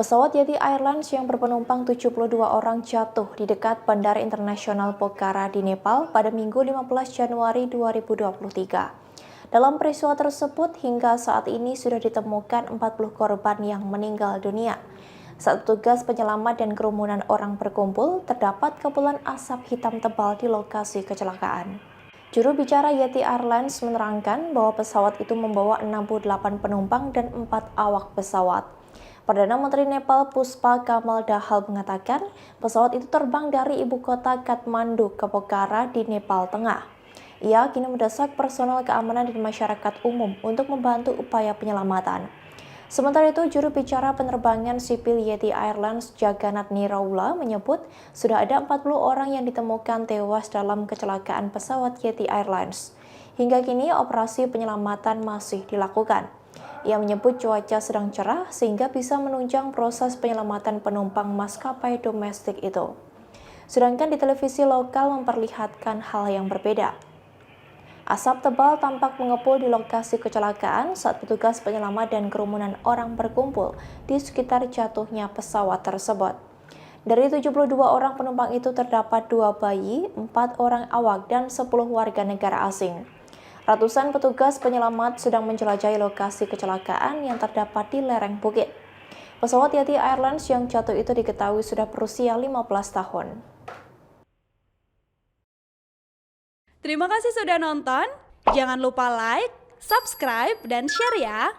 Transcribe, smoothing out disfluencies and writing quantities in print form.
Pesawat Yeti Airlines yang berpenumpang 72 orang jatuh di dekat Bandara Internasional Pokhara di Nepal pada Minggu 15 Januari 2023. Dalam peristiwa tersebut, hingga saat ini sudah ditemukan 40 korban yang meninggal dunia. Saat petugas penyelamat dan kerumunan orang berkumpul, terdapat kepulan asap hitam tebal di lokasi kecelakaan. Juru bicara Yeti Airlines menerangkan bahwa pesawat itu membawa 68 penumpang dan 4 awak pesawat. Perdana Menteri Nepal Puspa Kamal Dahal mengatakan pesawat itu terbang dari ibu kota Kathmandu ke Pokhara di Nepal Tengah. Ia kini mendesak personel keamanan dan masyarakat umum untuk membantu upaya penyelamatan. Sementara itu, juru bicara penerbangan sipil Yeti Airlines Jagannath Niraula menyebut sudah ada 40 orang yang ditemukan tewas dalam kecelakaan pesawat Yeti Airlines. Hingga kini operasi penyelamatan masih dilakukan. Ia menyebut cuaca sedang cerah sehingga bisa menunjang proses penyelamatan penumpang maskapai domestik itu. Sedangkan di televisi lokal memperlihatkan hal yang berbeda. Asap tebal tampak mengepul di lokasi kecelakaan saat petugas penyelamat dan kerumunan orang berkumpul di sekitar jatuhnya pesawat tersebut. Dari 72 orang penumpang itu terdapat 2 bayi, 4 orang awak, dan 10 warga negara asing. Ratusan petugas penyelamat sedang menjelajahi lokasi kecelakaan yang terdapat di lereng bukit. Pesawat Yeti Airlines yang jatuh itu diketahui sudah berusia 15 tahun. Terima kasih sudah nonton. Jangan lupa like, subscribe, dan share ya.